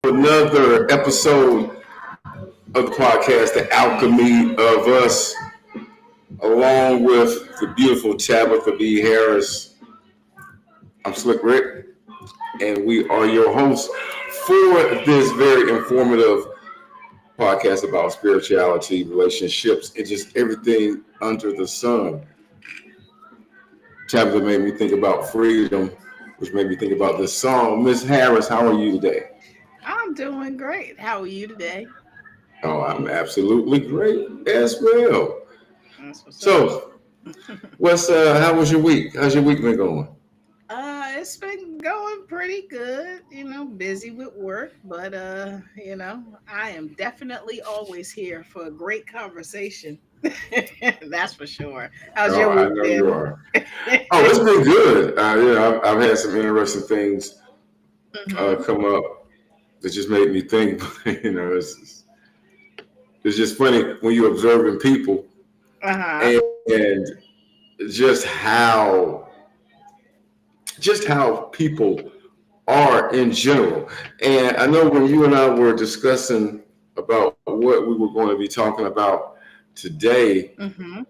Another episode of the podcast, The Alchemy of Us, along with the beautiful Tabitha B. Harris. I'm Slick Rick, and we are your hosts for this very informative podcast about spirituality, relationships, and just everything under the sun. Tabitha made me think about freedom, which made me think about this song. Miss Harris, how are you today? I'm doing great. How are you today? Oh, I'm absolutely great as well. That's what's up. So, how was your week? How's your week been going? It's been going pretty good. Busy with work, but I am definitely always here for a great conversation. That's for sure. How's Oh, your I week know you been? are. Oh, it's been good. I've had some interesting things hmm come up that just made me think. It's just funny when you're observing people Uh-huh. and just how people are in general. And I know when you and I were discussing about what we were going to be talking about today, hmm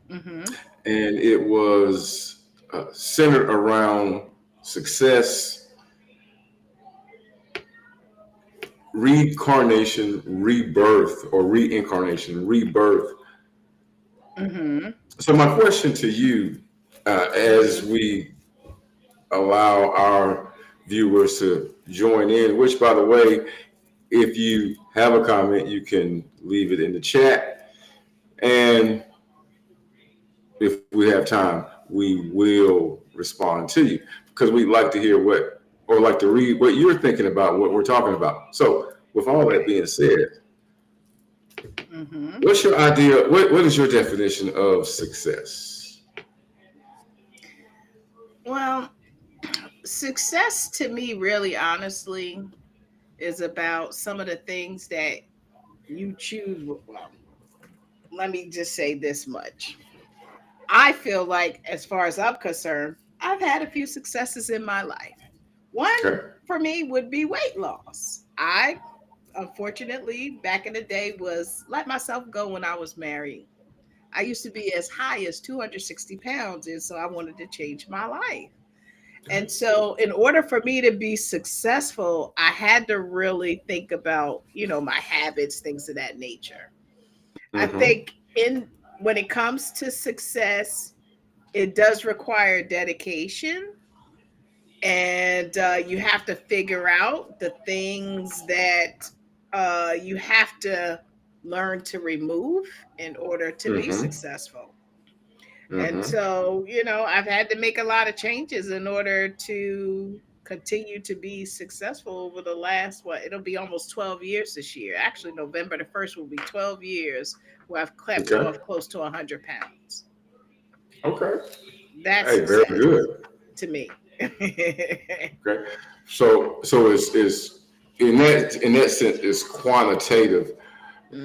hmm and it was centered around success, reincarnation, rebirth, or reincarnation, rebirth. hmm So, my question to you, as hmm we allow our viewers to join in, which, by the way, if you have a comment, you can leave it in the chat. And if we have time, we will respond to you because we'd like to hear or like to read what you're thinking about what we're talking about. So, with all that Right. being said, hmm what's your idea? What is your definition of success? Well, success to me, really honestly, is about some of the things that you choose. Well, let me just say this much. I feel like, as far as I'm concerned, I've had a few successes in my life. One Okay. for me would be weight loss. I, unfortunately, back in the day, was let myself go when I was married. I used to be as high as 260 pounds, and so I wanted to change my life. And so, in order for me to be successful, I had to really think about, my habits, things of that nature. I Mm-hmm. think in when it comes to success, it does require dedication, and you have to figure out the things that you have to learn to remove in order to be Mm-hmm. successful. And Mm-hmm. so, I've had to make a lot of changes in order to continue to be successful over the last, what, it'll be almost 12 years this year. Actually, November the 1st will be 12 years where I've kept Okay. off close to 100 pounds. Okay. That's Hey, very success good. to me. Okay. So it's in that sense it's quantitative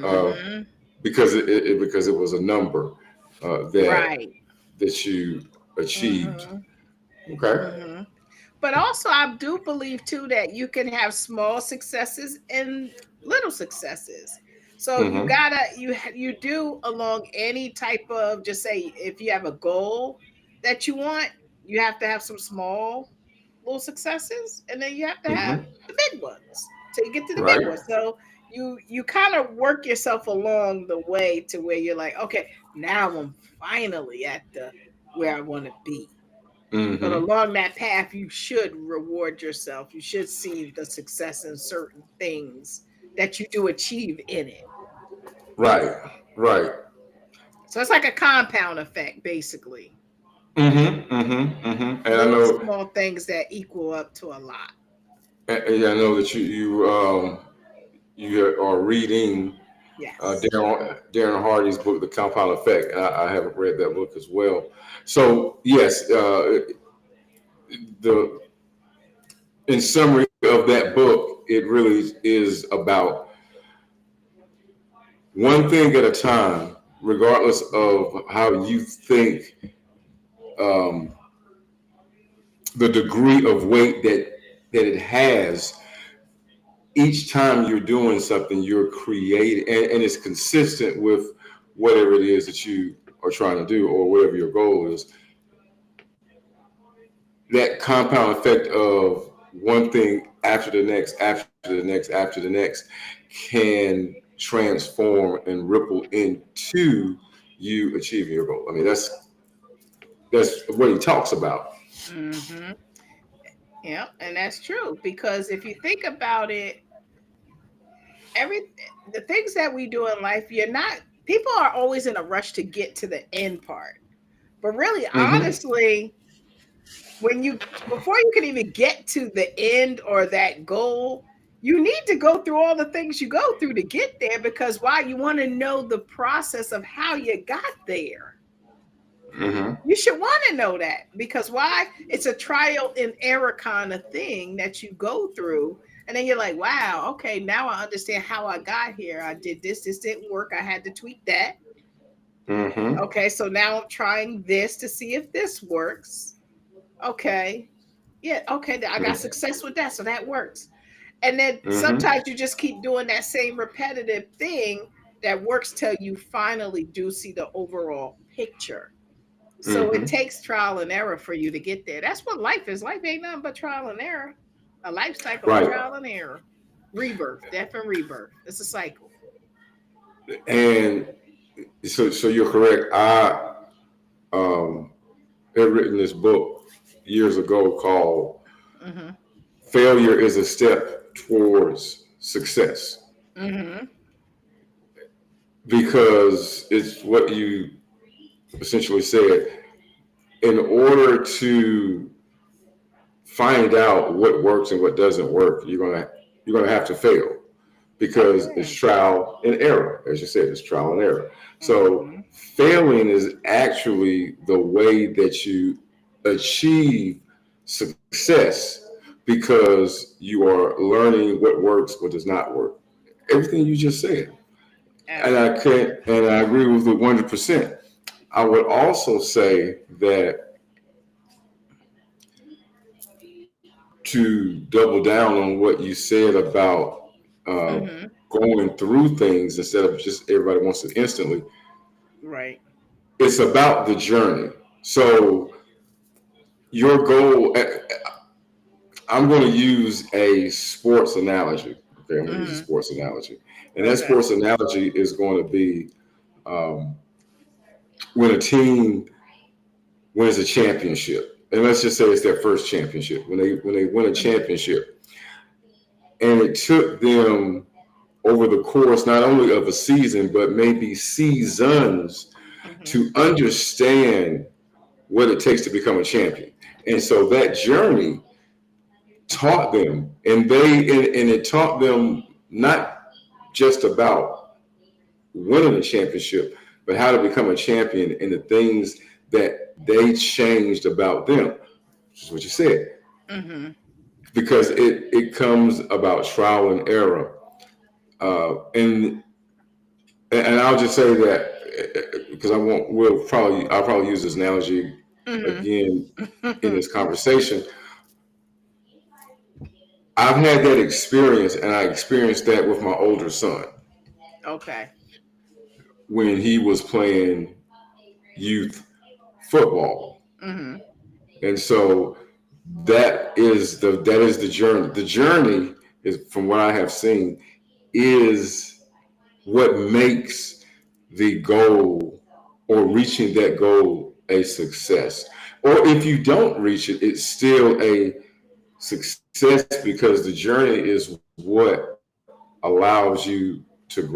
uh, hmm because it was a number that Right. you achieved. hmm Okay. hmm But also, I do believe too that you can have small successes and little successes. So Mm-hmm. you do along any type of, just say, if you have a goal that you want, you have to have some small little successes, and then you have to have Mm-hmm. the big ones till you get to the big Right. ones. So you kind of work yourself along the way to where you're like, okay, now I'm finally at the where I want to be. But Mm-hmm. along that path, you should reward yourself. You should see the success in certain things that you do achieve in it. Right. Right. So it's like a compound effect, basically. Mm-hmm. Mm-hmm. Mm-hmm. And I Little know, small things that equal up to a lot. and I know that you are reading Yes. Darren Hardy's book, The Compound Effect. And I haven't read that book as well. So yes, the in summary of that book, it really is about one thing at a time, regardless of how you think um, the degree of weight that it has. each time you're doing something, you're creating, and it's consistent with whatever it is that you are trying to do or whatever your goal is. That compound effect of one thing after the next, after the next, after the next can transform and ripple into you achieving your goal. I mean, that's what he talks about. Mm-hmm. Yeah, and that's true because if you think about it, every the things that we do in life, you're not people are always in a rush to get to the end part. But really, Mm-hmm. honestly, when you before you can even get to the end or that goal, you need to go through all the things you go through to get there because why you want to know the process of how you got there. Mm-hmm. You should want to know that because why? It's a trial and error kind of thing that you go through. And then you're like, wow, okay, now I understand how I got here. I did this didn't work. I had to tweak that. Mm-hmm. Okay, so now I'm trying this to see if this works. Okay, yeah, okay, I got success with that, so that works. And then Mm-hmm. sometimes you just keep doing that same repetitive thing that works till you finally do see the overall picture. So it Mm-hmm. takes trial and error for you to get there. That's what life is. Life ain't nothing but trial and error. A life cycle of Right. trial and error. Rebirth, death and rebirth. It's a cycle. And so you're correct. I um, had written this book years ago called Mm-hmm. "Failure is a Step Towards Success," Mm-hmm. because it's what you essentially said. In order to find out what works and what doesn't work, you're gonna have to fail Oh because it's yeah. trial and error. As you said, it's trial and error. So Mm-hmm. failing is actually the way that you achieve success because you are learning what works, what does not work. Everything you just said. And I Absolutely. can't and I agree with it 100%. I would also say that to double down on what you said about uh, Mm-hmm. going through things instead of just everybody wants it instantly, Right. it's about the journey. So your goal, I'm going to use a sports analogy. Okay, I'm going to use a Mm-hmm. sports analogy. And that Okay. sports analogy is going to be um, when a team wins a championship. And let's just say it's their first championship. When they win a Mm-hmm. championship, and it took them over the course not only of a season but maybe seasons Mm-hmm. to understand what it takes to become a champion. And so that journey taught them, and it taught them not just about winning a championship, but how to become a champion and the things that they changed about them, which is what you said, Mm-hmm. because it comes about trial and error. And I'll just say that because I'll probably use this analogy again in Mm-hmm. this conversation. I've had that experience, and I experienced that with my older son Okay. when he was playing youth football. Mm-hmm. And so that is the journey. The journey is, from what I have seen, is what makes the goal or reaching that goal a success. Or if you don't reach it, it's still a success because the journey is what allows you to grow.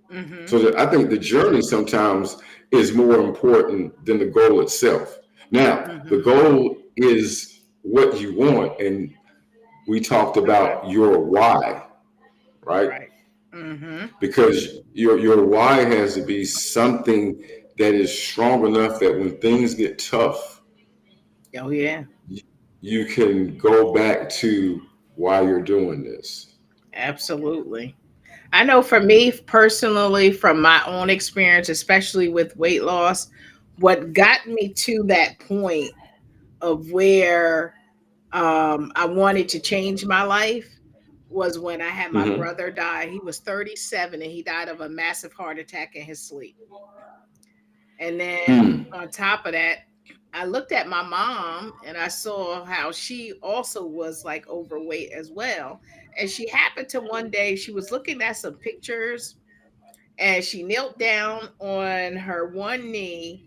So Mm-hmm. I think the journey sometimes is more important than the goal itself. Now, the Mm-hmm. goal is what you want, and we talked Okay. about your why, right? Right. Mm-hmm. Because your why has to be something that is strong enough that when things get tough, Oh yeah. you can go back to why you're doing this. Absolutely. I know for me personally, from my own experience, especially with weight loss, what got me to that point of where I wanted to change my life was when I had my Mm-hmm. brother die. He was 37 and he died of a massive heart attack in his sleep. And then Mm. on top of that, I looked at my mom and I saw how she also was like overweight as well. And she happened to one day, she was looking at some pictures and she knelt down on her one knee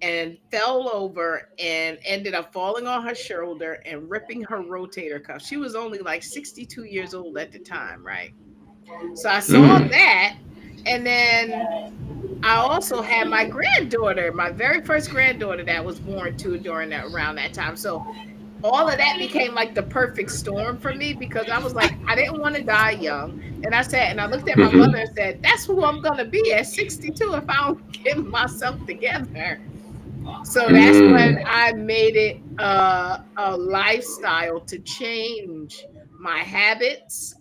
and fell over and ended up falling on her shoulder and ripping her rotator cuff. She was only like 62 years old at the time, right? So I saw Mm. that. And then I also had my granddaughter, my very first granddaughter that was born too during that around that time. So all of that became like the perfect storm for me because I was like, I didn't want to die young. And I said, and I looked at my mother and Mm-hmm. said, that's who I'm gonna be at 62 if I don't get myself together. So that's when Mm. I made it a lifestyle to change my habits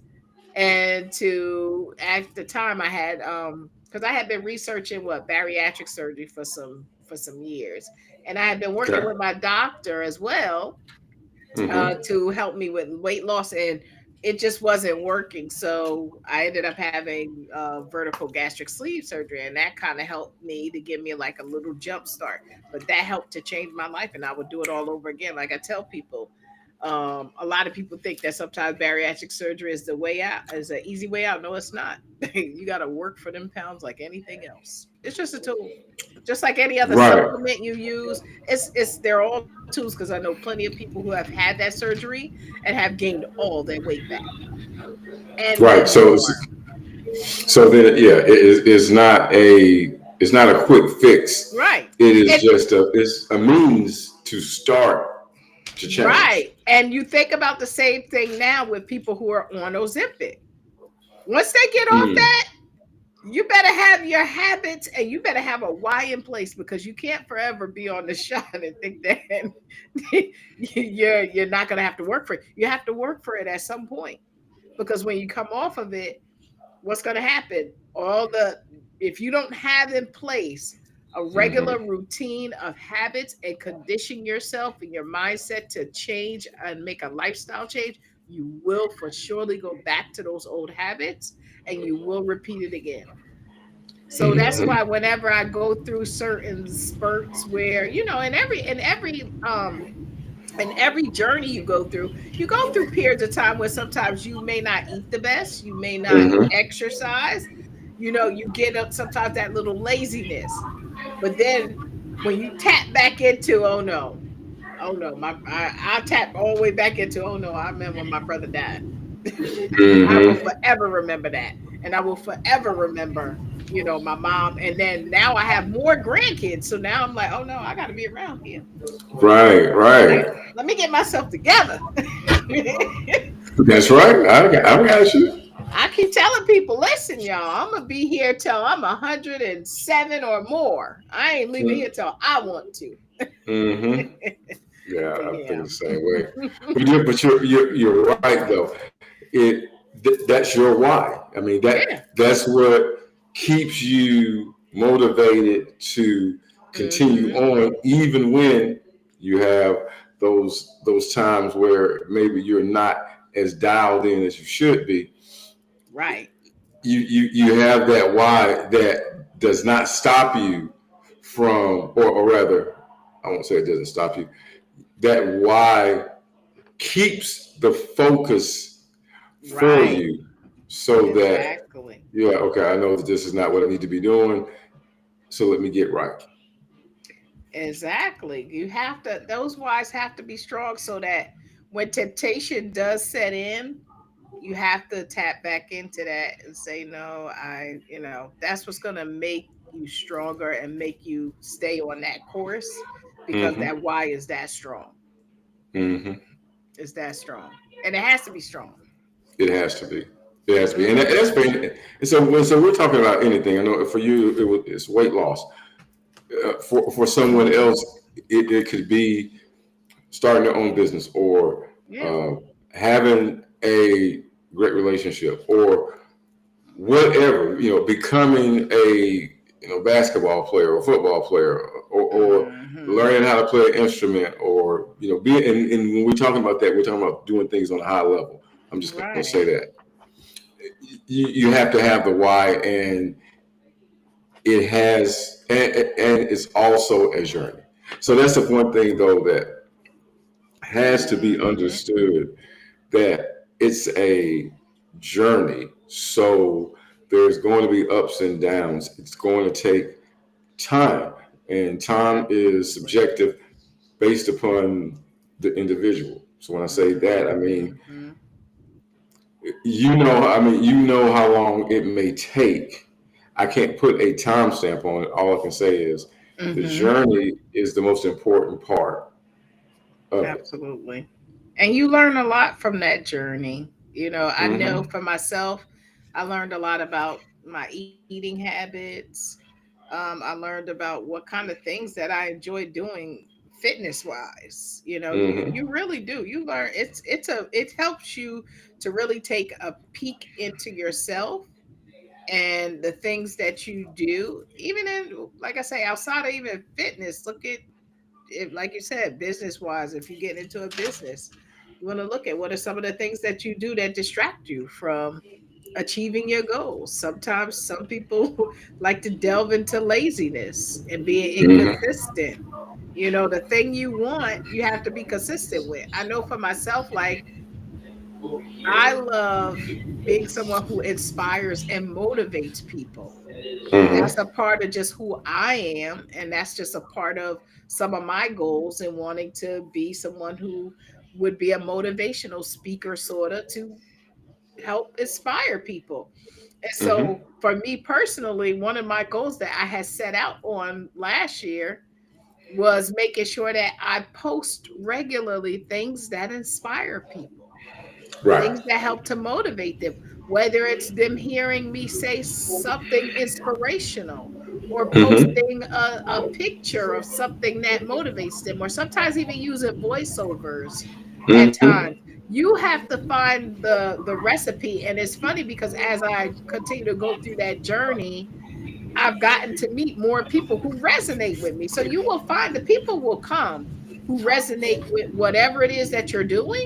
and to at the time I had because I had been researching what bariatric surgery for some years, and I had been working Okay. with my doctor as well Mm-hmm. to help me with weight loss, and it just wasn't working. So I ended up having vertical gastric sleeve surgery, and that kind of helped me to give me like a little jump start. But that helped to change my life, and I would do it all over again. Like I tell people, a lot of people think that sometimes bariatric surgery is the way out, is an easy way out. No, it's not. You got to work for them pounds like anything else. It's just a tool, just like any other Right. supplement you use. It's they're all tools because I know plenty of people who have had that surgery and have gained all their weight back and Right. then more. So then, yeah, it's not a quick fix. Right. It is And just it's a means to start to change. right. And you think about the same thing now with people who are on Ozempic. Once they get off Mm. that, you better have your habits and you better have a why in place because you can't forever be on the shot and think that you're not going to have to work for it. You have to work for it at some point because when you come off of it, what's going to happen? All the if you don't have in place a Mm-hmm. regular routine of habits and condition yourself and your mindset to change and make a lifestyle change, you will for surely go back to those old habits and you will repeat it again. So that's Mm-hmm. why whenever I go through certain spurts where, in every journey you go through periods of time where sometimes you may not eat the best, you may not Mm-hmm. exercise, you get up sometimes that little laziness. But then when you tap back into, oh no, I tap all the way back into, oh no, I remember when my brother died. I will Mm-hmm. forever remember that. And I will forever remember, my mom. And then now I have more grandkids. So now I'm like, oh no, I got to be around here. Right. Let, Right. let me get myself together. That's right. I got you. I keep telling people, listen, y'all, I'm going to be here till I'm 107 or more. I ain't leaving here till I want to. Mm-hmm. Yeah, But I'm thinking yeah. the same way. But you're right though. That's your why. I mean Yeah. that's what keeps you motivated to continue Hmm. on, even when you have those times where maybe you're not as dialed in as you should be. Right. You have that why that does not stop you from, or rather, I won't say it doesn't stop you. That why keeps the focus for Right. you, so that, Exactly. yeah, okay, I know that this is not what I need to be doing, so let me get right. Exactly. You have to, those whys have to be strong so that when temptation does set in, you have to tap back into that and say, no, that's what's going to make you stronger and make you stay on that course because Mm-hmm. that why is that strong. Mm-hmm. Is that strong. And it has to be strong. It has to be. It has to be, and Hmm. that's been. And so we're talking about anything. I know for you, it's weight loss. For someone Hmm. else, it could be starting their own business, or Yeah. uh, having a great relationship, or whatever, becoming a basketball player or football player, or Hmm. learning how to play an instrument, or being. And when we're talking about that, we're talking about doing things on a high level. I'm just going to say Right. that. you have to have the why, and and it's also a journey. So that's the one thing though that has to be Mm-hmm. understood, that it's a journey. So there's going to be ups and downs. It's going to take time, and time is subjective based upon the individual. So when I say that, I mean, Mm-hmm. you know how long it may take. I can't put a timestamp on it. All I can say is the Mm-hmm. journey is the most important part of it. Absolutely. And you learn a lot from that journey. I know Mm-hmm. for myself, I learned a lot about my eating habits. I learned about what kind of things that I enjoy doing fitness wise. You Mm-hmm. really do. You learn it helps you to really take a peek into yourself and the things that you do, even in, like I say, outside of even fitness. Look at, if, like you said, business wise, if you get into a business, you want to look at what are some of the things that you do that distract you from achieving your goals. Sometimes some people like to delve into laziness and being Mm-hmm. inconsistent. The thing you want, you have to be consistent with. I know for myself, like, I love being someone who inspires and motivates people. That's Mm-hmm. a part of just who I am. And that's just a part of some of my goals and wanting to be someone who would be a motivational speaker, sort of, to help inspire people. And Mm-hmm. so for me personally, one of my goals that I had set out on last year was making sure that I post regularly things that inspire people, Right. things that help to motivate them, whether it's them hearing me say something inspirational or Mm-hmm. posting a picture of something that motivates them, or sometimes even using voiceovers at Mm-hmm. times. You have to find the recipe. And it's funny because as I continue to go through that journey, I've gotten to meet more people who resonate with me. So you will find the people will come who resonate with whatever it is that you're doing,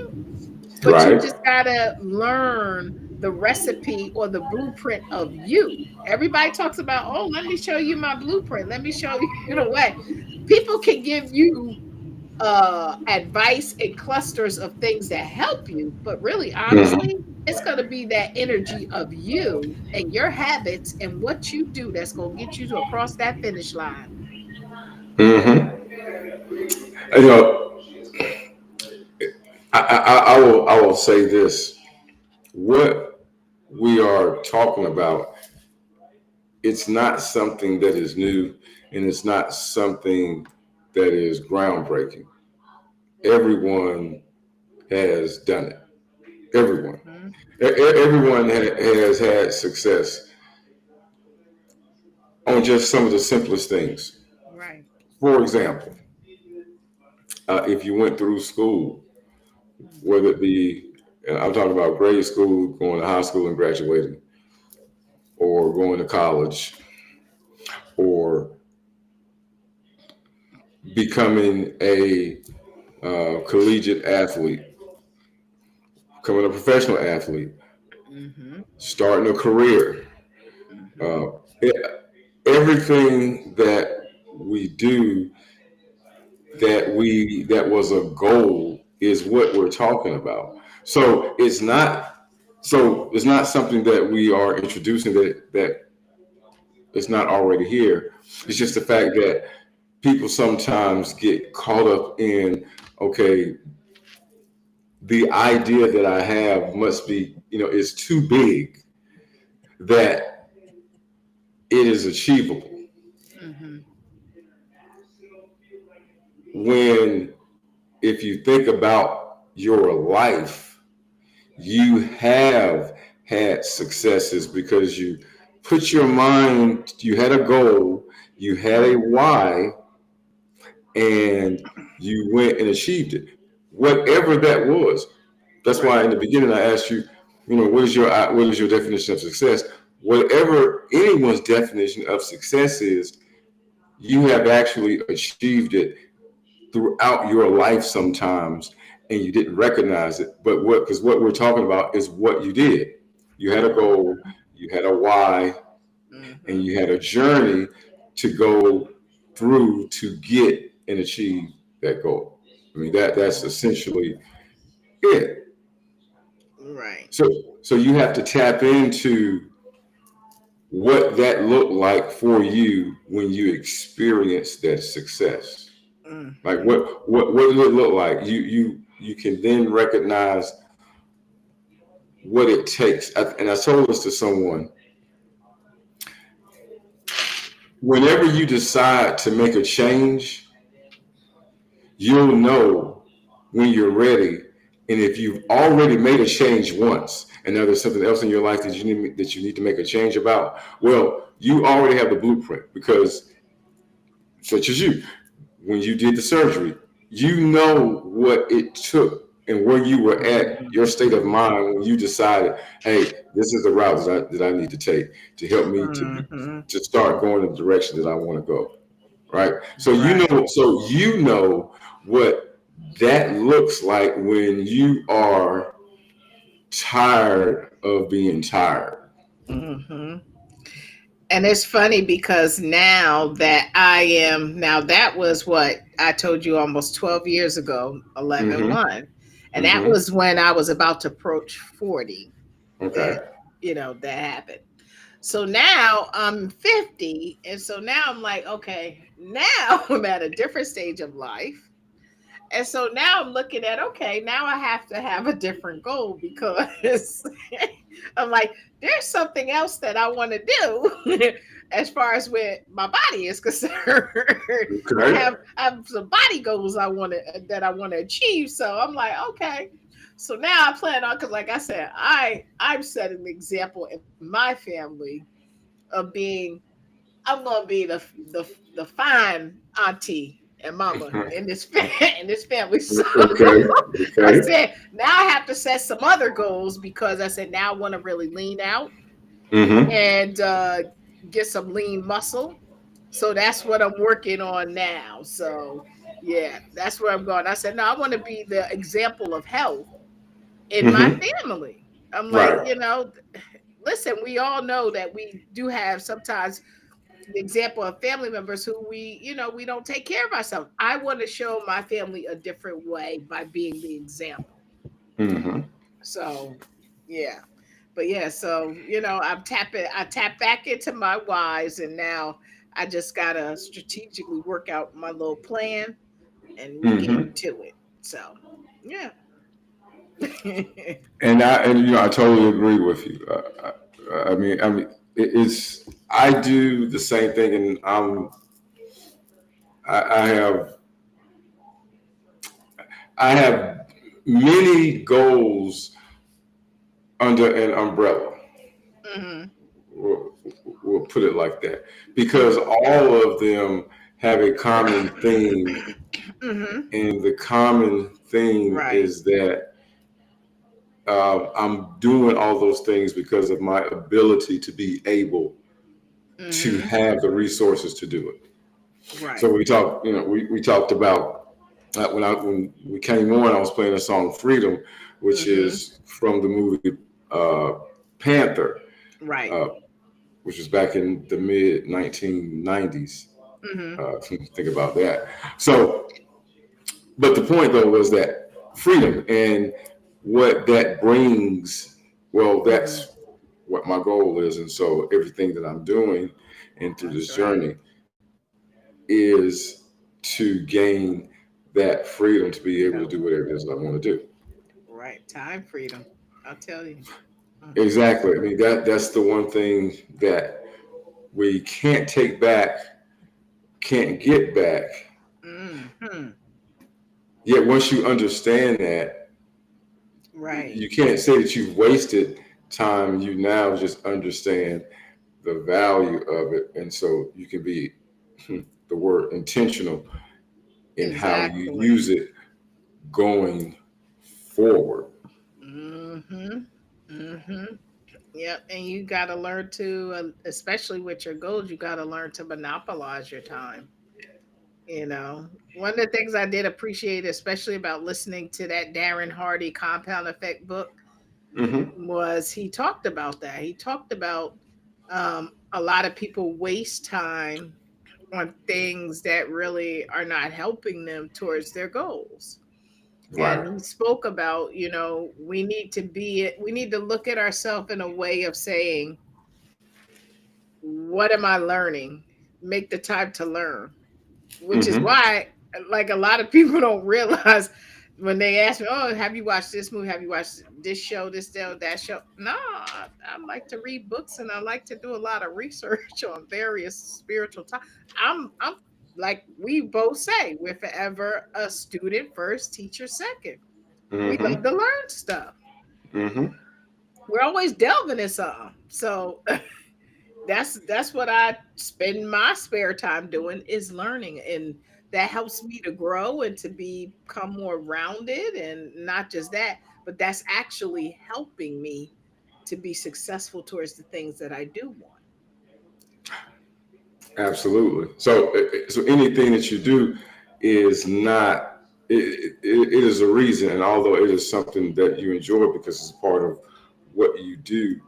but you Right. just gotta learn the recipe or the blueprint of you. Everybody talks about, oh, let me show you my blueprint. Let me show you the way. People can give you advice and clusters of things that help you, but really, Mm-hmm. honestly, it's going to be that energy of you and your habits and what you do that's going to get you to across that finish line. Mm-hmm. You know, I will say this. What we are talking about, it's not something that is new, and it's not something that is groundbreaking. Everyone has done it. Everyone. Mhm. Everyone has had success on just some of the simplest things. Right. For example, if you went through school, whether it be, I'm talking about grade school, going to high school and graduating, or going to college, or becoming a collegiate athlete, becoming a professional athlete, Mm-hmm. starting a career. Mm-hmm. Uh, e- Everything that we do, that was a goal, is what we're talking about. So it's not something that we are introducing that is not already here. It's just the Mm-hmm. fact that people sometimes get caught up in, okay, the idea that I have must be, is too big, that it is achievable. Mm-hmm. When, if you think about your life, you have had successes because you put your mind, you had a goal, you had a why, and you went and achieved it, whatever that was. That's why Right. in the beginning I asked you, what is your definition of success? Whatever anyone's definition of success is, you have actually achieved it throughout your life sometimes, and you didn't recognize it. But what because what we're talking about is what you did. You had a goal, you had a why, and Mm-hmm. you had a journey to go through to get and achieve that goal. I mean that's essentially it. Right. So so you have to tap into what that looked like for you when you experienced that success. Like Mm-hmm. what did it look like? You can then recognize what it takes. And I told this to someone. Whenever you decide to make a change, you'll know when you're ready. And if you've already made a change once, and now there's something else in your life that you need to make a change about, well, you already have the blueprint because, such as you, when you did the surgery, you know what it took and where you were at, your state of mind when you decided, hey, this is the route that I need to take to help me Mm-hmm. to start going in the direction that I want to go. Right. Right. So you know what that looks like when you are tired of being tired. Mm-hmm. And it's funny because now that was what I told you almost 12 years ago, 11 Mm-hmm. 1. And that Mm-hmm. was when I was about to approach 40 that, Okay. that happened. So now I'm 50. And so now I'm like, okay, now I'm at a different stage of life. And so now I'm looking at, okay, now I have to have a different goal because I'm like, there's something else that I want to do as far as where my body is concerned. Okay. I have some body goals I want to achieve. So I'm like, okay. So now I plan on because like I said, I'm setting the example in my family of being I'm gonna be the fine auntie and mama in this in this family. So Okay. I Okay. said now I have to set some other goals because I said now I want to really lean out Mm-hmm. and get some lean muscle. So that's what I'm working on now. So yeah, that's where I'm going. I said no, I want to be the example of health in my Mm-hmm. family. I'm like, Right. listen, we all know that we do have sometimes the example of family members who we don't take care of ourselves. I want to show my family a different way by being the example. Mm-hmm. So, yeah. But yeah, so I tap back into my whys and now I just gotta strategically work out my little plan and we get Mm-hmm. to it. So, yeah. And I totally agree with you. I mean, it's I do the same thing, and I have I have many goals under an umbrella. Hmm. We'll, we'll put it like that because all of them have a common theme, Hmm. and the common theme Right. is that I'm doing all those things because of my ability to be able to Hmm. have the resources to do it. So Right. we talked about when we came on, I was playing a song "Freedom," which Hmm. is from the movie uh, Panther, Right. uh, which was back in the mid 1990s. Hmm. Think about that. So, but the point though was that freedom and what that brings. Well, Hmm. that's what my goal is, and so everything that I'm doing and through That's this right. journey is to gain that freedom to be able to Help. do whatever it is that I want to do. Right. Time freedom. I'll tell you. Hmm. Exactly. I mean that's the one thing that we can't take back, can't get back. Hmm. Yet once you understand that, Right. you can't say that you've wasted time. You now just understand the value of it, and so you can be the word intentional in how you use Exactly. it going forward. Hmm. Hmm. Yep. And you got to learn to, especially with your goals, you got to learn to monopolize your time. One of the things I did appreciate, especially about listening to that Darren Hardy Compound Effect book, Mm-hmm. was he talked about that. He talked about a lot of people waste time on things that really are not helping them towards their goals. And Right. he spoke about, we need to look at ourselves in a way of saying, what am I learning? Make the time to learn, which is Mm-hmm. why, like, a lot of people don't realize when they ask me, "Oh, have you watched this movie? Have you watched this show, this show, that show?" No, I like to read books and I like to do a lot of research on various spiritual topics. I'm like we both say, we're forever a student first, teacher second. We love Mm-hmm. to learn stuff. Mm-hmm. We're always delving in something. So that's what I spend my spare time doing, is learning, and that helps me to grow and to become more rounded, and not just that, but that's actually helping me to be successful towards the things that I do want. Absolutely. So anything that you do is not. It is a reason, and although it is something that you enjoy because it's part of what you do,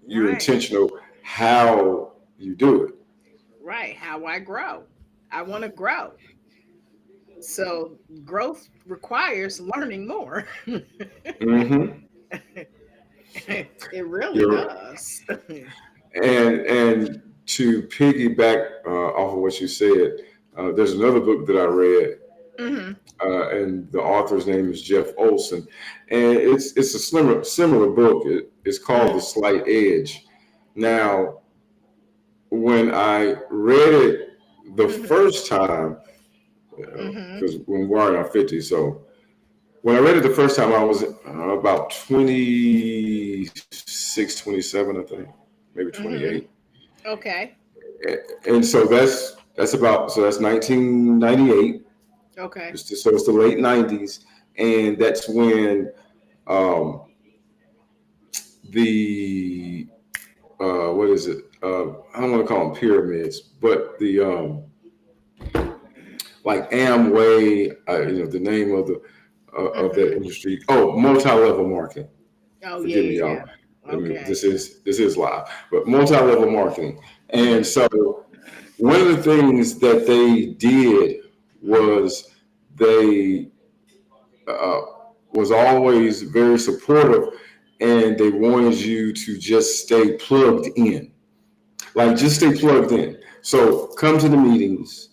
you're Right. intentional how you do it. Right. How I grow. I want to grow. So growth requires learning more. Mm-hmm. It really You're does. and to piggyback off of what you said, there's another book that I read, Hmm. and the author's name is Jeff Olson, and it's a similar book. It's called The Hmm. Slight Edge. Now, when I read it the Hmm. first time, Hmm. because when we're in our 50s, so when I read it the first time, I was about 26, 27, I think, maybe Hmm. 28. Okay. And so that's 1998. Okay. So it's the late 90s, and that's when um, the what is it? I don't want to call them pyramids, but the like Amway, the name of that Hmm. industry. Oh, multi-level marketing. Oh yeah, Forgive me, yeah, y'all. yeah. I mean, Okay. this is live, but multi-level marketing. And Hmm. so one of the things that they did Hmm. was they uh, was always very supportive, and they wanted you to just stay plugged in, like just stay plugged in. So come to the meetings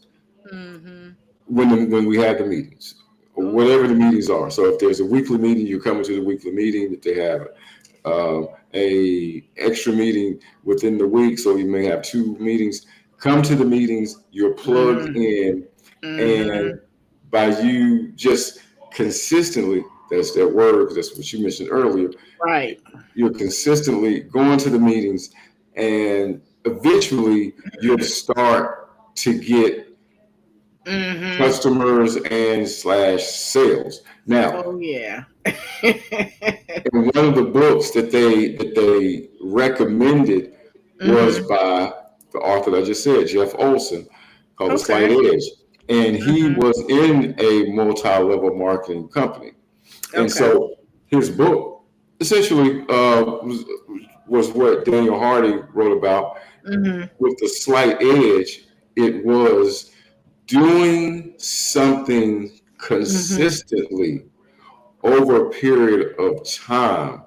Hmm. when we have the meetings, or whatever Okay. the meetings are. So if there's a weekly meeting, you're coming to the weekly meeting. If they have a extra meeting within the week, so you may have two meetings. Come to the meetings. You're plugged Hmm. in, and Hmm. by you just consistently, that's that word, because that's what you mentioned earlier. Right. You're consistently going to the meetings, and eventually you'll start to get Hmm. customers and slash sales. Now, Oh yeah. and one of the books that they recommended was Hmm. by the author that I just said, Jeff Olson, called The Slight Okay. Edge. And he Hmm. was in a multi-level marketing company. And Okay. so his book essentially was what Daniel Hardy wrote about. Hmm. With the slight edge, it was doing something Hmm. consistently over a period of time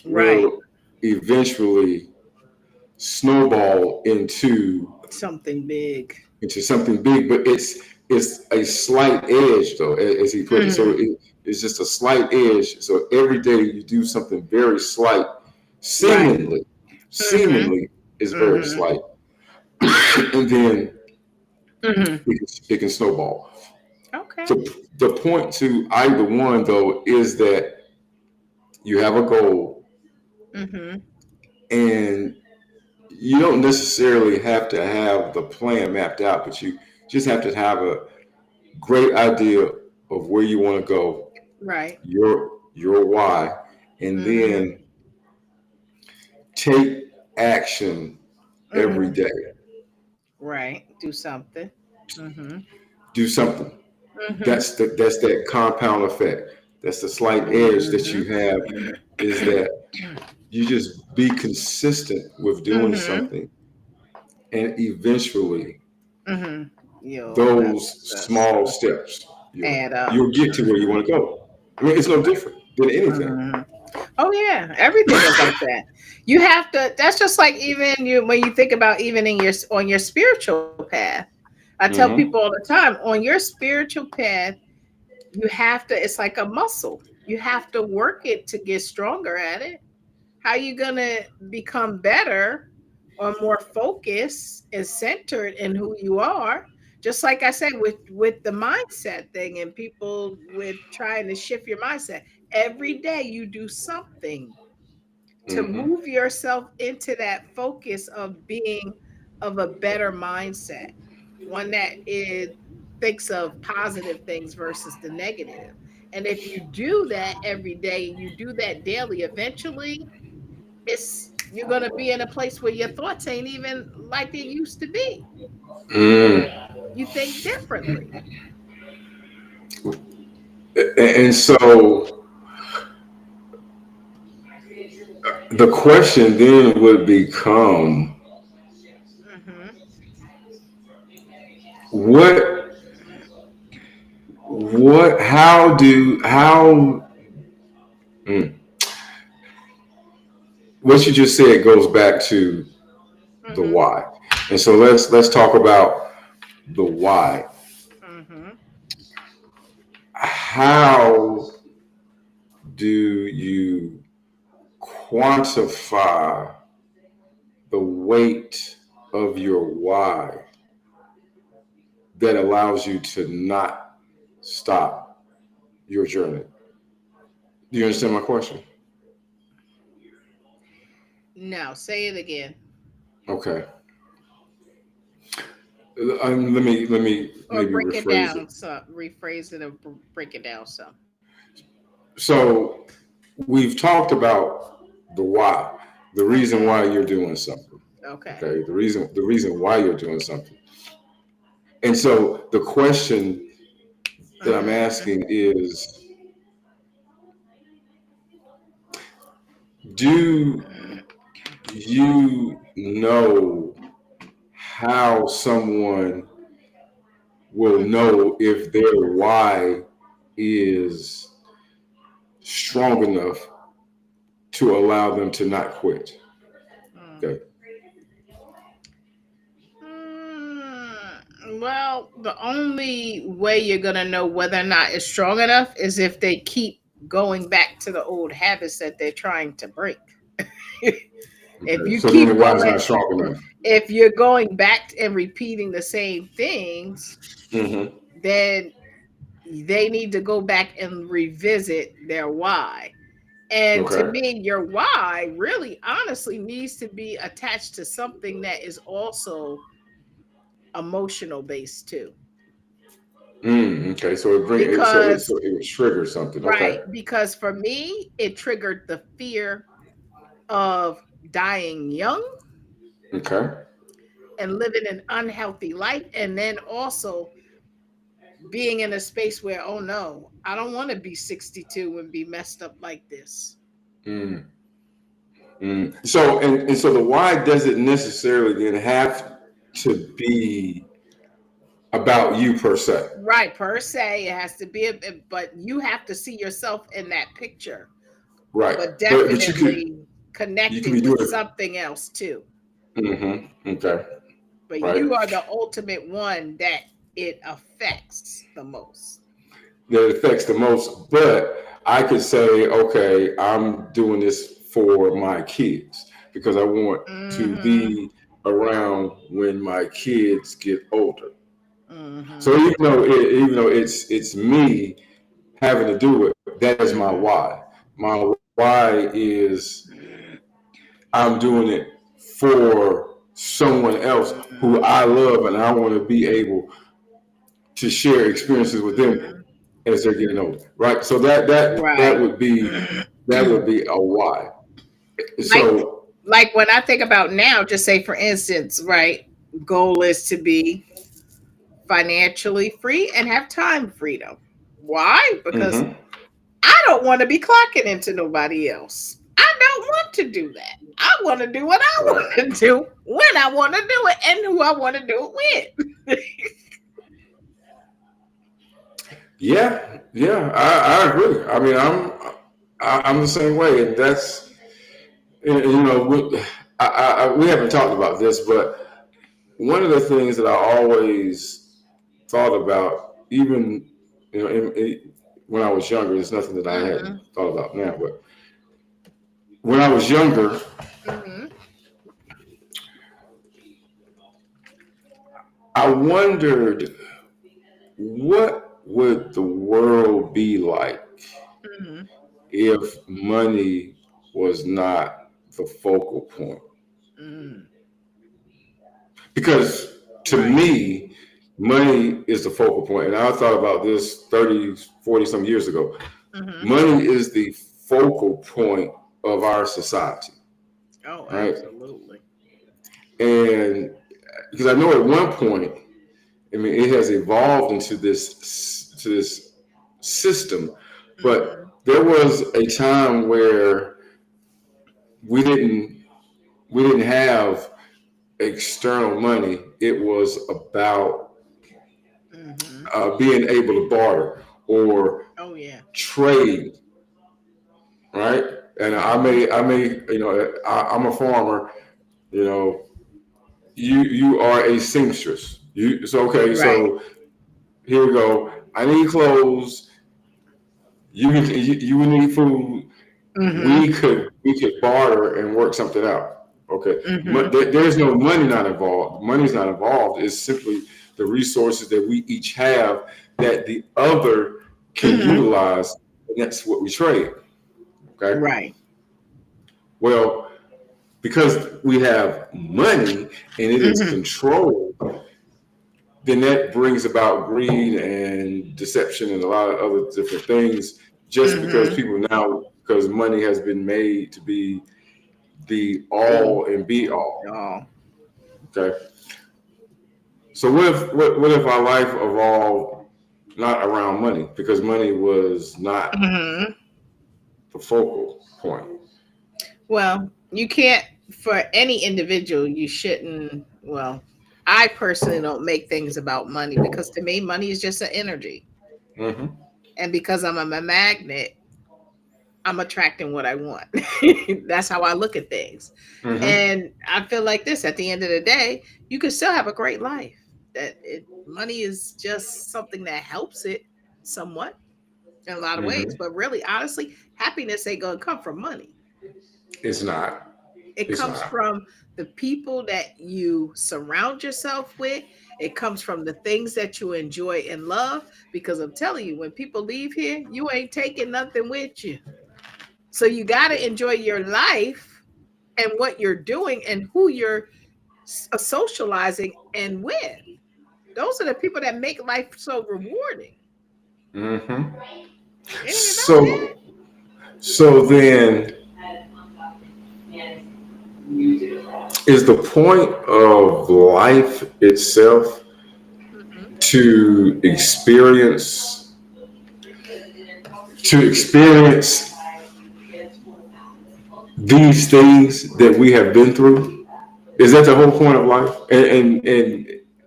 Right. will eventually snowball Something big. into something big. But it's a slight edge, though, as he put it. So Hmm. it's just a slight edge. So every day you do something very slight, Right. seemingly, Hmm. seemingly is very Hmm. slight, and then Hmm. it can snowball. Okay. So the point to either one, though, is that you have a goal, Hmm. and you don't necessarily have to have the plan mapped out, but you just have to have a great idea of where you want to go, Right. your why, and Hmm. then take action every Hmm. day. Right. Do something. Hmm. Do something. Hmm. That's that compound effect. that's the slight edge that Mm-hmm. you have, is that you just be consistent with doing Mm-hmm. something, and eventually Mm-hmm. You'll have those success. small steps, Add up. you'll get to where you want to go. I mean, it's no different than anything. Mhm. Oh yeah, everything is like that. You have to. That's just like even you when you think about even in your on your spiritual path. I tell people all Mm-hmm. the time on your spiritual path, you have to. It's like a muscle. You have to work it to get stronger at it. How you gonna become better or more focused and centered in who you are? Just like I said with the mindset thing and people with trying to shift your mindset. Every day you do something to Mm-hmm. move yourself into that focus of being of a better mindset, one that is thinks of positive things versus the negative. And if you do that every day and you do that daily, eventually it's you're gonna be in a place where your thoughts ain't even like they used to be. Mm. You think differently. And so the question then would become, Hmm. what how mm, what you just said goes back to the Hmm. why. And so let's talk about the why. Hmm. How do you quantify the weight of your why that allows you to not stop your journey? Do you understand my question? No, say it again. Okay. Let me Or maybe break it rephrase it. down, so rephrase it or break it down some. So we've talked about the why, the reason Hmm. why you're doing something. Okay. Okay, the reason why you're doing something. And so the question that I'm Hmm. asking is, do you know how someone will Hmm. know if their why is strong enough to allow them to not quit? Okay. Well, the only way you're gonna know whether or not it's strong enough is if they keep going back to the old habits that they're trying to break. If Okay. you So then the keep why is going, not strong enough. if you're going back and repeating the same things, Mm-hmm. then they need to go back and revisit their why. And to Okay. me, your why really honestly needs to be attached to something that is also emotional based too. Okay. So it bring it. So Because, it would trigger something. right, Okay. because for me, it triggered the fear of dying young Okay. and living an unhealthy life. And then also being in a space where, oh no, I don't want to be 62 and be messed up like this. Mm. So and so the why doesn't necessarily then have to be about you per se. Right, per se, it has to be, but you have to see yourself in that picture, Right. but But definitely you could connecting be with doing it. something else too. Okay. But Right. you are the ultimate one that it affects the most. That it affects the most. But I could say, okay, I'm doing this for my kids because I want to Mm-hmm. be around when my kids get older. So Mm-hmm. even though it's me having to do it, that is my Mm-hmm. why. My why is I'm doing it for someone else who I love, and I want to be able to share experiences with them Mm-hmm. as they're getting older. Right. So that Right. would be a why. like So like when I think about now, just say for instance, right, goal is to be financially free and have time freedom. Why? Because mhm. I don't want to be clocking into nobody else. I don't want to do that. I want to do what I Right. want to do when I want to do it and who I want to do it with. Yeah, yeah, I agree. I mean, I'm the same way, and that's we haven't talked about this, but one of the things that I always thought about, even when I was younger, it's nothing that I hadn't Hmm. thought about now, but when I was younger, Hmm. I wondered what would the world be like Hmm. if money was not the focal point. Hmm. Because to Right. me, money is the focal point. And I thought about this 30, 40 some years ago. Hmm. Money is the focal point of our society, Oh, right? absolutely. And because I know at one point, I mean, it has evolved into this system, Hmm. but there was a time where we didn't we didn't have external money. It was about Hmm. being able to barter or Oh, yeah. trade, right? And Hmm. I'm a farmer. You know, you are a seamstress. Okay. Right. So here we go. I need clothes. You need food. Hmm. We could barter and work something out. Okay, Hmm. there's no money not involved. Money's not involved. It's simply the resources that we each have that the other can Hmm. utilize, and that's what we trade. Okay, Right. well, because we have money and it is Hmm. controlled, then that brings about greed and deception and a lot of other different things. Just because Hmm. people now, because money has been made to be the The all and be all. oh. Okay. So what if our life evolved not around money because money was not Hmm. the focal point? Well, you can't, for any individual, you shouldn't. Well, I personally don't make things about money because to me, money is just an energy. Mm-hmm. And because I'm a magnet, I'm attracting what I want. That's how I look at things. Mm-hmm. And I feel like this at the end of the day, you can still have a great life. Money is just something that helps it somewhat in a lot of ways. Mm-hmm. But really, honestly, happiness ain't going to come from money. It's not. It It's comes not. from the people that you surround yourself with. It comes from the things that you enjoy and love. Because I'm telling you, when people leave here, you ain't taking nothing with you. So you got to enjoy your life and what you're doing and who you're socializing and with. Those are the people that make life so rewarding. Mm-hmm. Didn't even know that. So so then is the point of life itself Hmm. to experience these things that we have been through? Is that the whole point of life? And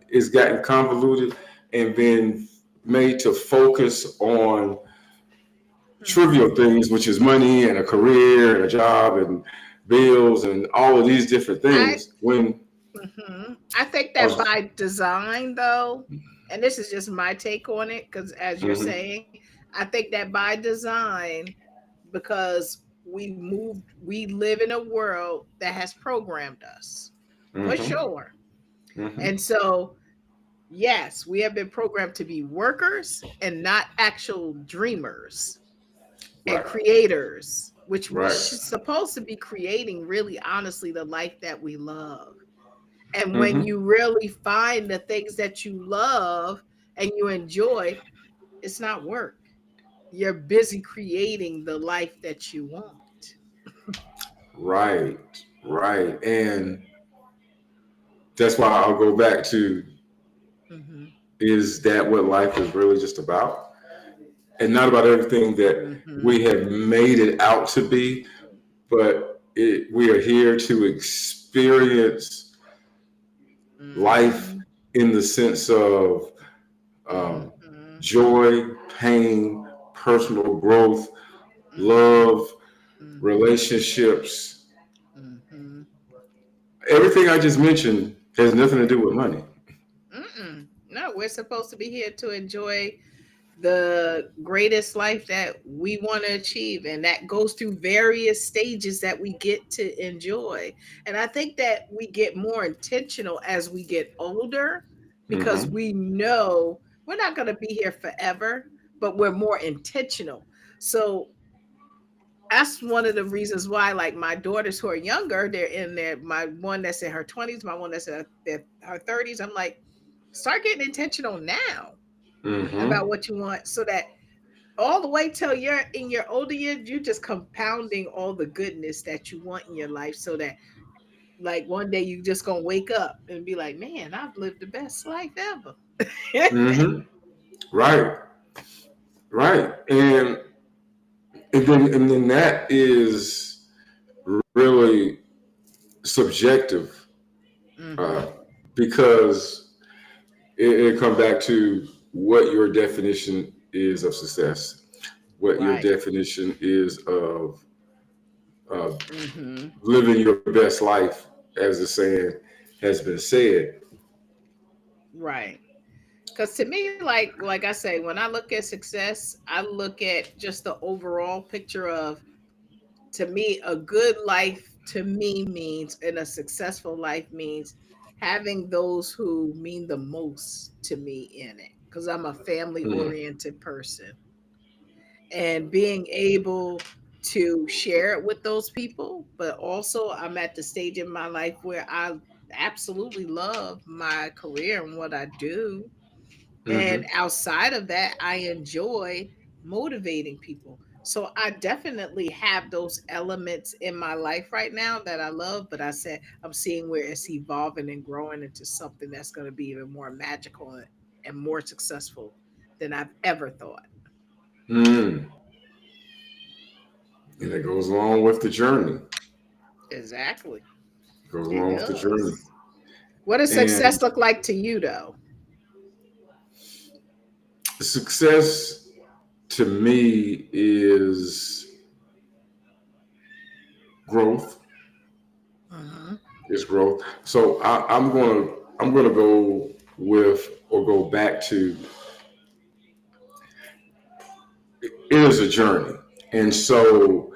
it's gotten convoluted and been made to focus on Hmm. trivial things, which is money and a career and a job and bills and all of these different I things. When I think I that was, by design, though, and this is just my take on it, because as you're mm-hmm, saying, I think that by design, because we live in a world that has programmed us for mm-hmm, sure. mm-hmm, And so, yes, we have been programmed to be workers and not actual dreamers and right, creators, which we right, should supposed to be creating really honestly the life that we love. And when mm-hmm, you really find the things that you love and you enjoy, it's not work. You're busy creating the life that you want. right, right, and that's why I'll go back to: Hmm. is that what life is really just about? and not about everything that Mm-hmm. we have made it out to be, but we are here to experience life Mm-hmm. in the sense of um, Mm-hmm. joy, pain, personal growth, Mm-hmm. love, Mm-hmm. relationships. Mm-hmm. Everything I just mentioned has nothing to do with money. Mm-mm. No, we're supposed to be here to enjoy the greatest life that we want to achieve, and that goes through various stages that we get to enjoy. And I think that we get more intentional as we get older, because Mm-hmm. we know we're not going to be here forever, but we're more intentional. So that's one of the reasons why, like, my daughters who are younger, they're in their, my one that's in her 20s, my one that's in her 30s, I'm like, start getting intentional now Mm-hmm. about what you want, so that all the way till you're in your older years, you're just compounding all the goodness that you want in your life, so that, like, one day you just gonna wake up and be like, man, I've lived the best life ever. Mm-hmm. Right. Right. And then that is really subjective, uh, Hmm. because it comes back to what your definition is of success, what your Right. definition is of Hmm. living your best life, as the saying has been said. Right. Because to me, like I say, when I look at success, I look at just the overall picture of, to me, a good life to me means, and a successful life means, having those who mean the most to me in it, because I'm a family Mm. oriented person, and being able to share it with those people. But also, I'm at the stage in my life where I absolutely love my career and what I do, and Mm-hmm. outside of that, I enjoy motivating people. So I definitely have those elements in my life right now that I love, but I said I'm seeing where it's evolving and growing into something that's going to be even more magical and more successful than I've ever thought. Mm. And it goes along with the journey. Exactly. Goes It along with the journey. does. What does And success look like to you, though? success to me is growth. Hmm. Is growth. So I'm gonna go with or go back to, it is a journey. And so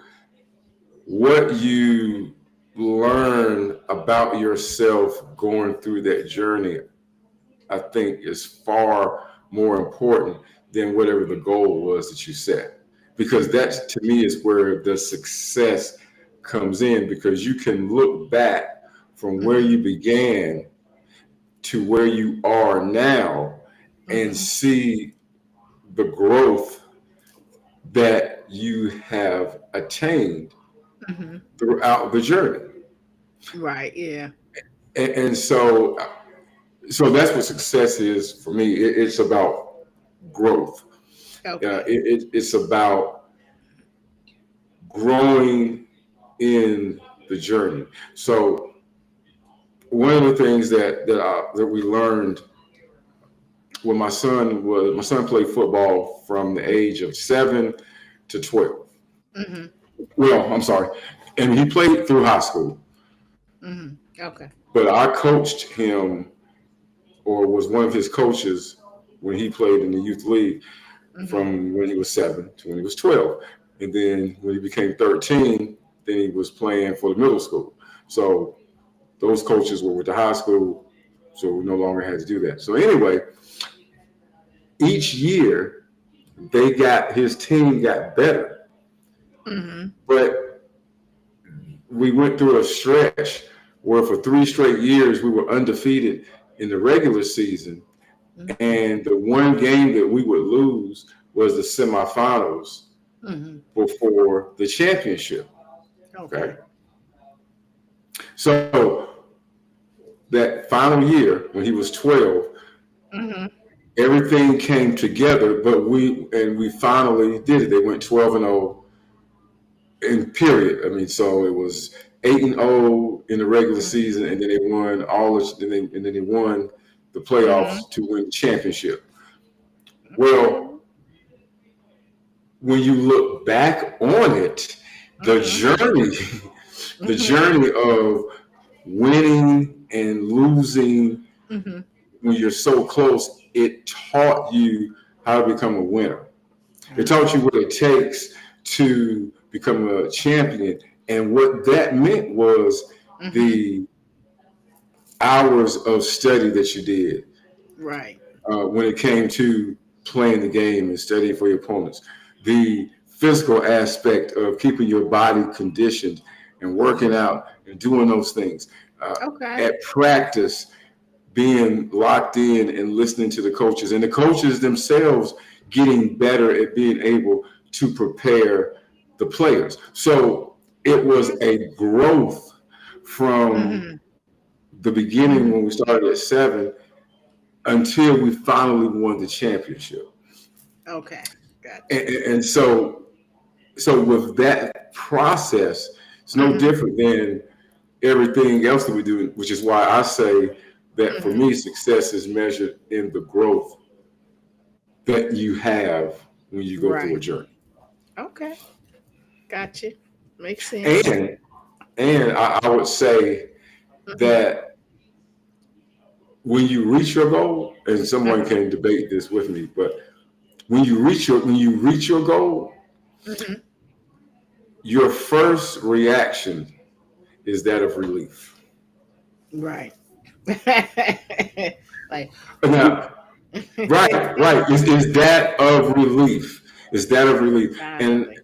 what you learn about yourself going through that journey, I think, is far more important than whatever the goal was that you set. Because Hmm. that to me is where the success comes in, because you can look back from where Hmm. you began to where you are now and Hmm. see the growth that you have attained Hmm. throughout the journey. Right. Yeah. And so that's what success is for me. It's about growth. Okay. It's about growing in the journey. So one of the things that we learned when my son played football from the age of 7 to 12. Hmm. Well, I'm sorry, and he played through high school, Hmm. Okay. but I coached him, or was one of his coaches, when he played in the youth league Hmm. from when he was 7 to when he was 12. And then when he became 13, then he was playing for the middle school. So those coaches were with the high school, so we no longer had to do that. So anyway, each year his team got better, Hmm. but we went through a stretch where for 3 straight years we were undefeated in the regular season, Hmm. and the one game that we would lose was the semifinals Hmm. before the championship. Okay, Okay. so that final year when he was 12, Hmm. everything came together, but we finally did it. They went 12-0 in period. I mean, so it was 8-0 in the regular season, and then they won and then they won the Mm-hmm. playoffs to win the championship. Okay. Well, when you look back on it, the Mm-hmm. journey, the Mm-hmm. journey of winning and losing Mm-hmm. when you're so close, it taught you how to become a winner. It taught you Uh-huh. what it takes to become a champion. And what that meant was Mm-hmm. the hours of study that you did Right. when it came to playing the game and studying for your opponents. The physical aspect of keeping your body conditioned and working Mm-hmm. out and doing those things. Okay. At practice, being locked in and listening to the coaches and the coaches themselves getting better at being able to prepare the players. So it was a growth from Mm-hmm. the beginning Mm-hmm. when we started at 7 until we finally won the championship. Okay. Gotcha. And so with that process, it's no Mm-hmm. different than everything else that we do, which is why I say that for Mm-hmm. me, success is measured in the growth that you have when you go through a Right. journey. Okay. Gotcha. Makes sense. And I would say Mm-hmm. that when you reach your goal, and someone Uh-huh. can debate this with me, but when you reach your goal, Mm-hmm. your first reaction is that of relief. Right. Like, whew. Now, right, is that of relief? Is that of relief? And Finally.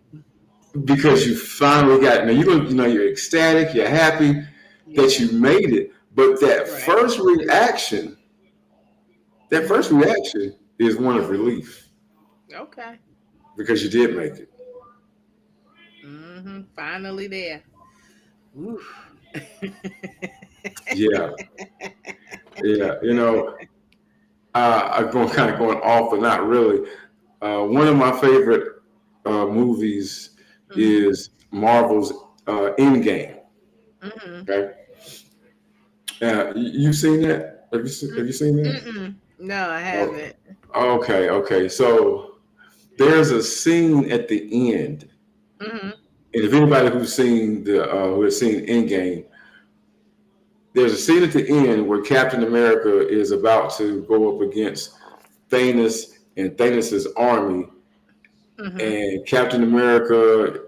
because you finally got now you're ecstatic, you're happy that Yeah. you made it, but Right. that first Mm-hmm. reaction is one of Mm-hmm. relief Okay. because you did make it. Mm-hmm. Finally there. Oof. Yeah, yeah. I'm going kind of going off, but not really. One of my favorite movies Mm-hmm. is Marvel's Endgame. Mm-hmm. Okay, you've seen that? Have you seen that? Mm-mm. No, I Oh, haven't. okay. So there's a scene at the end, Mm-hmm. and if anybody who has seen Endgame, there's a scene at the end where Captain America is about to go up against Thanos and Thanos' army, Mm-hmm. and Captain America,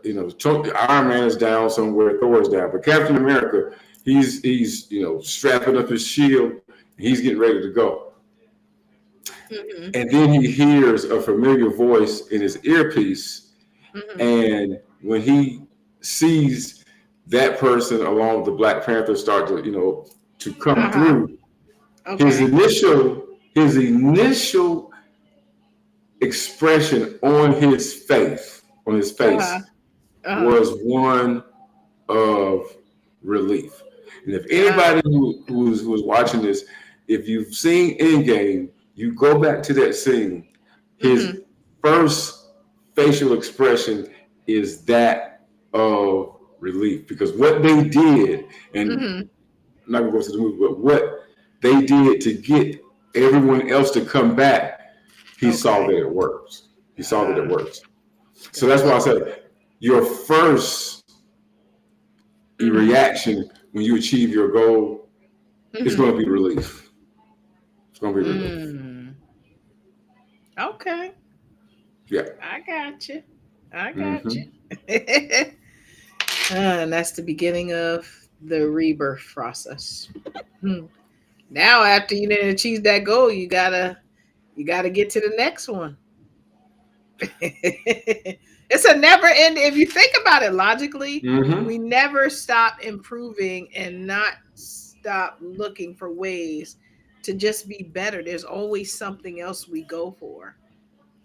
Iron Man is down somewhere, Thor is down, but Captain America, he's strapping up his shield, and he's getting ready to go, Mm-hmm. and then he hears a familiar voice in his earpiece, Mm-hmm. and when he sees that person along with the Black Panther start to come Uh-huh. through, his Okay. initial his initial expression on his face Uh-huh. Uh-huh. was one of relief. And if Uh, anybody who's watching this, if you've seen Endgame, you go back to that scene. mm-hmm. His first facial expression is that of relief because what they did, and Mm-hmm. I'm not gonna go to the movie, but what they did to get everyone else to come back, he saw Okay. that it works. He saw that it works. So that's why I Gotcha. said your first Mm-hmm. reaction when you achieve your goal is Mm-hmm. going to be relief. It's going to be relief. Mm. Okay. Yeah. I got you. I got you. Mm-hmm. And that's the beginning of the rebirth process. Hmm. Now, after you didn't achieve that goal, you gotta get to the next one. It's a never end. If you think about it logically, Mm-hmm. we never stop improving and not stop looking for ways to just be better. There's always something else we go for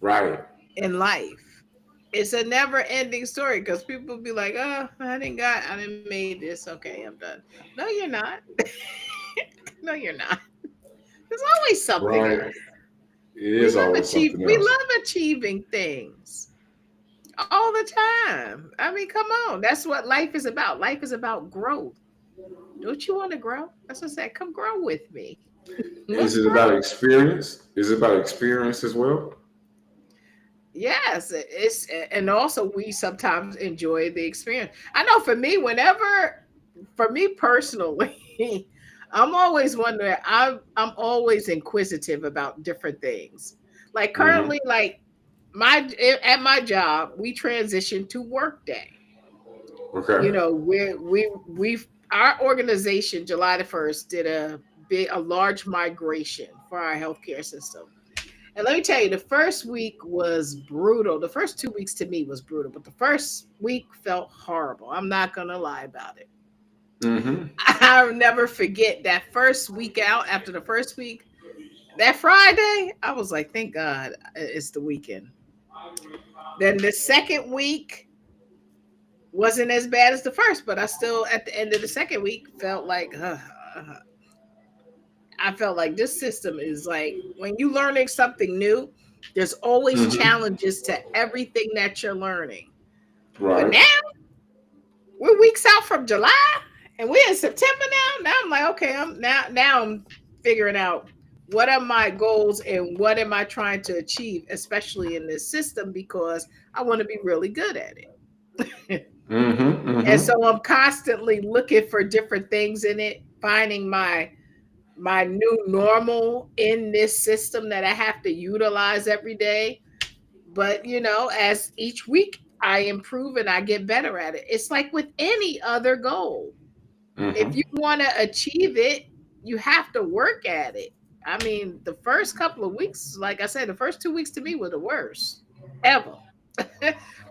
Right. in life. It's a never ending story because people be like, oh, I didn't made this. Okay, I'm done. No, you're not. No, you're not. There's always something Right. else. It is always something We else. love achieving things all the time. I mean, come on. That's what life is about. Life is about growth. Don't you want to grow? That's what I said. Come grow with me. Is Let's it about grow. experience? Is it about experience as well? Yes, it's and also we sometimes enjoy the experience. I know for me, whenever for me personally, I'm always wondering. I'm always inquisitive about different things. Like Mm-hmm. currently, like my at my job, we transitioned to Workday. You Okay. know, we've our organization July 1st did a large migration for our healthcare system. And let me tell you, the first week was brutal. The first 2 weeks to me was brutal, but the first week felt horrible. I'm not gonna lie about it. Mm-hmm. I'll never forget that first week out. After the first week, that Friday, I was like, thank God it's the weekend. Then the second week wasn't as bad as the first, but I still, at the end of the second week, felt like, I felt like this system is like when you learning something new, there's always Mm-hmm. challenges to everything that you're learning. But Right. now we're weeks out from July and we're in September now. Now I'm like, okay, now I'm figuring out what are my goals and what am I trying to achieve, especially in this system, because I want to be really good at it. Mm-hmm. And Mm-hmm. so I'm constantly looking for different things in it, finding my new normal in this system that I have to utilize every day. But as each week I improve and I get better at it. It's like with any other goal. If you Mm-hmm. want to achieve it, you have to work at it. I mean, the first couple of weeks, like I said, the first 2 weeks to me were the worst ever.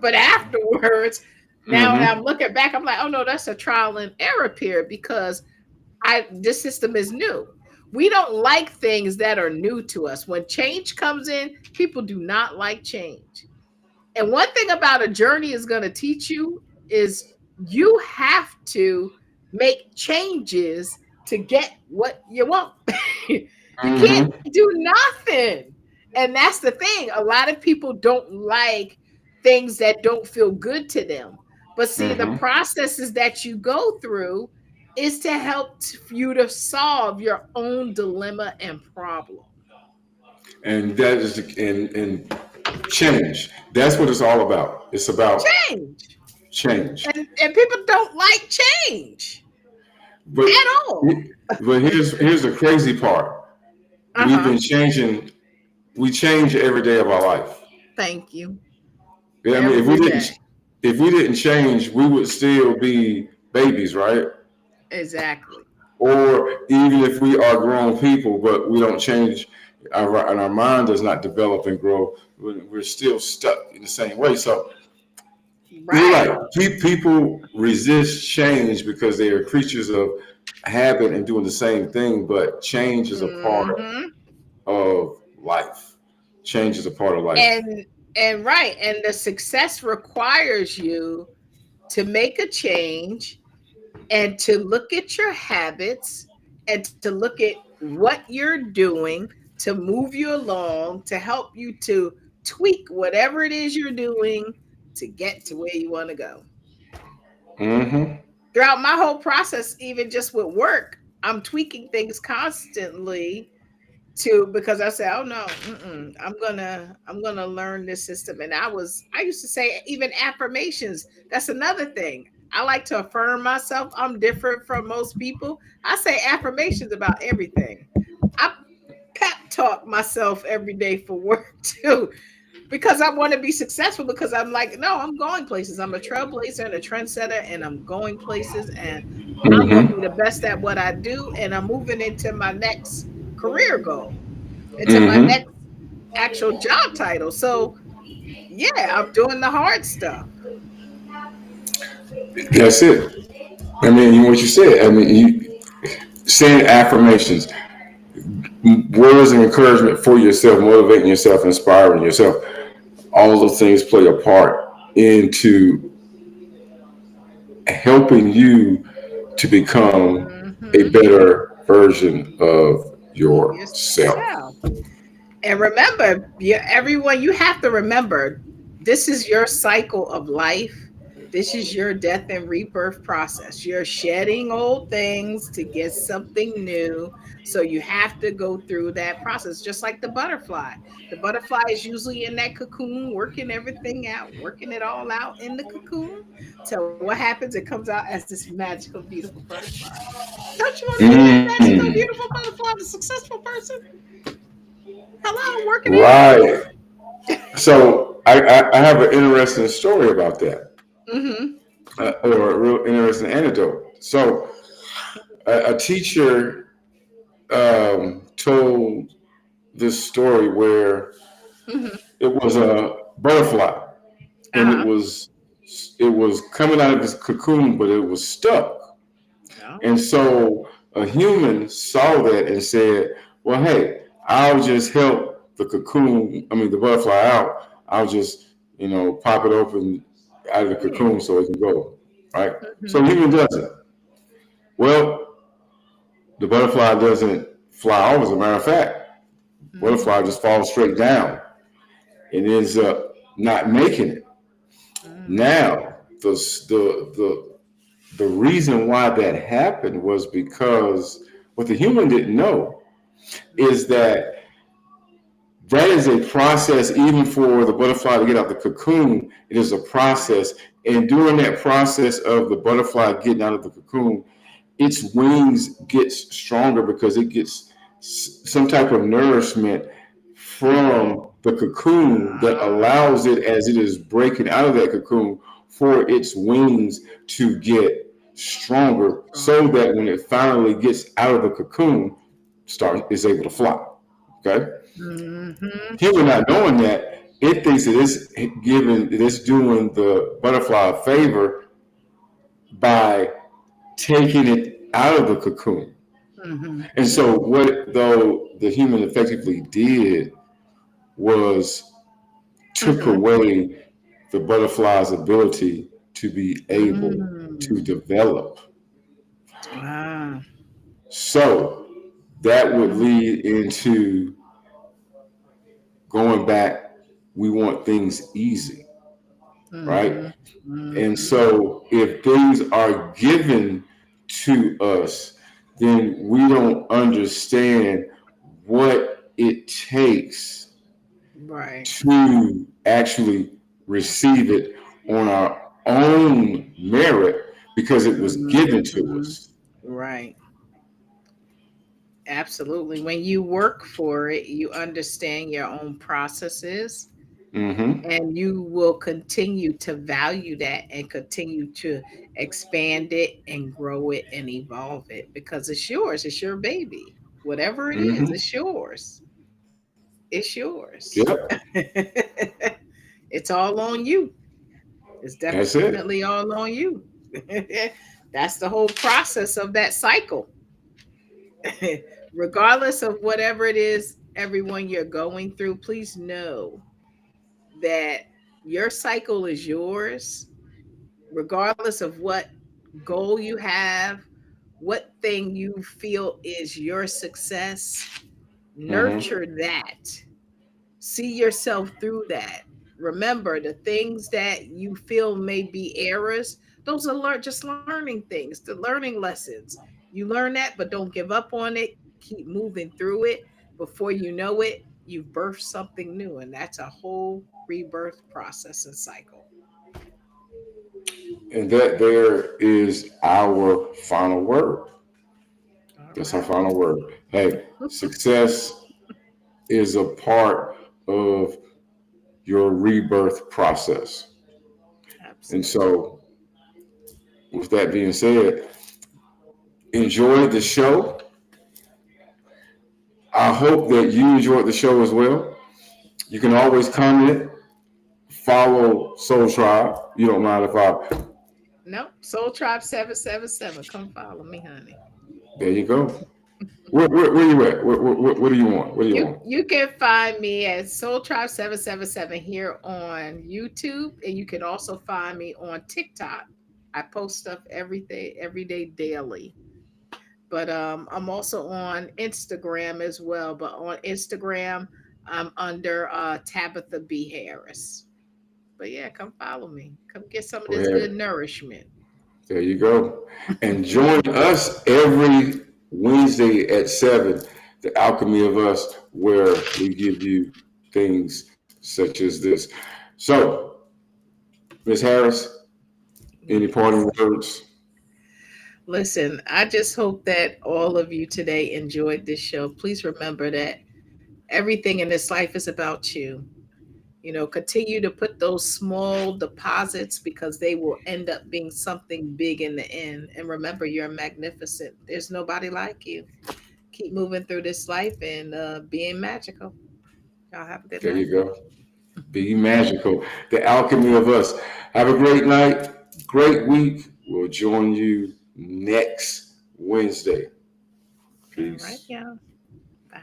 But afterwards, now when I'm Mm-hmm. looking back, I'm like, oh no, that's a trial and error period because I this system is new. We don't like things that are new to us. When change comes in, people do not like change. And one thing about a journey is going to teach you is you have to make changes to get what you want. You can't Mm-hmm. do nothing. And that's the thing. A lot of people don't like things that don't feel good to them. But see, the Mm-hmm. processes that you go through is to help you to solve your own dilemma and problem. And that is and change. That's what it's all about. It's about Change. change. And people don't like change But at all. but here's the crazy part. We've Uh-huh. been changing. We change every day of our life. Thank you. Yeah, I mean, Every day. if we didn't change, we would still be babies, right? Exactly. Or even if we are grown people, but we don't change, and our mind does not develop and grow, we're still stuck in the same way. So you're Right. right. People resist change because they are creatures of habit and doing the same thing. But change is a part Hmm. of life. Change is a part of life. And right. And the success requires you to make a change and to look at your habits and to look at what you're doing to move you along to help you to tweak whatever it is you're doing to get to where you want to go. Mm-hmm. Throughout my whole process, even just with work, I'm tweaking things constantly to because I said, "Oh no, I'm gonna learn this system." And I used to say even affirmations. That's another thing. I like to affirm myself. I'm different from most people. I say affirmations about everything. I pep talk myself every day for work too because I want to be successful because I'm like, no, I'm going places. I'm a trailblazer and a trendsetter and I'm going places and I'm going to be the Mm-hmm. best at what I do and I'm moving into my next career goal, into my Mm-hmm. next actual job title. So, yeah, I'm doing the hard stuff. That's it. I mean, what you said. I mean, saying affirmations, words of encouragement for yourself, motivating yourself, inspiring yourself. All of those things play a part into helping you to become a Hmm. better version of yourself. Yourself. And remember, everyone, you have to remember this is your cycle of life. This is your death and rebirth process. You're shedding old things to get something new. So you have to go through that process, just like the butterfly. The butterfly is usually in that cocoon, working everything out, working it all out in the cocoon. So what happens? It comes out as this magical, beautiful butterfly. Don't you want to be that magical, Mm, beautiful butterfly, the successful person? Hello, working it out. right. So I have an interesting story about that, Mm-hmm. or a real interesting anecdote. So a teacher told this story where Mm-hmm. it was a butterfly, and Uh-huh. it was coming out of its cocoon, but it was stuck. No. And so a human saw that and said, "Well, hey, I'll just help the cocoon. I mean, the butterfly out. I'll just pop it open out of the Yeah. cocoon so it can go." Right. So Mm-hmm. human does it. Well, the butterfly doesn't fly off. As a matter of fact, butterfly Mm-hmm. just falls straight down and ends up not making it. Mm-hmm. Now, the reason why that happened was because what the human didn't know is that is a process. Even for the butterfly to get out the cocoon, it is a Right. process. And during that process of the butterfly getting out of the cocoon, its wings gets stronger because it gets some type of nourishment Mm-hmm. from the cocoon that Ah. allows it, as it is breaking out of that cocoon, for its wings to get stronger so Stronger. that when it finally gets out of the cocoon, start is able to fly. Okay. Mm-hmm. Human not knowing that, it thinks that it's doing the butterfly a favor by taking it out of the cocoon. Mm-hmm. And so, what though the human effectively did was took Mm-hmm. away the butterfly's ability to be able to Mm. develop. Ah. So, that would Mm-hmm. lead into going back. We want things easy, right? Mm-hmm. And Mm-hmm. so, if things are given to us, then we don't understand what it takes Right. to actually receive it on our own merit because it was given to Mm-hmm. us. Right. Absolutely. When you work for it, you understand your own processes, Mm-hmm. and you will continue to value that and continue to expand it and grow it and evolve it because it's yours. It's your baby. Whatever it is, Mm-hmm. it's yours. It's yours. Yep. It's all on you. It's That's definitely it. all on you. That's the whole process of that cycle. Regardless of whatever it is, everyone you're going through, please know that your cycle is yours, regardless of what goal you have, what thing you feel is your success. Mm-hmm. Nurture that. See yourself through that. Remember the things that you feel may be errors, those are just learning things, the learning lessons. You learn that, but don't give up on it. Keep moving through it. Before you know it, you've birthed something new, and that's a whole rebirth process and cycle. And that there is our final word. All That's our right. final word. Hey, success is a part of your rebirth process. And Absolutely. so, with that being said, enjoy the show. I hope that you enjoyed the show as well. You can always comment, follow Soul Tribe. You don't mind if I. Nope. Soul Tribe 777. Come follow me, honey. There you go. Where you at? What do you want? What do you want? You can find me at Soul Tribe 777 here on YouTube, and you can also find me on TikTok. I post stuff every day, daily. But I'm also on Instagram as well. But on Instagram, I'm under Tabitha B. Harris. But yeah, come follow me. Come get some of Go this good ahead. nourishment. There you go. And join us every Wednesday at 7, the Alchemy of Us, where we give you things such as this. So, Ms. Harris, any parting Yes. words? Listen, I just hope that all of you today enjoyed this show. Please remember that everything in this life is about you. You know, continue to put those small deposits because they will end up being something big in the end. And remember, you're magnificent. There's nobody like you. Keep moving through this life and being magical. Y'all have a good There night. you go. Be magical. The Alchemy of Us. Have a great night, great week. We'll join you next Wednesday. All right, Peace. y'all. Bye.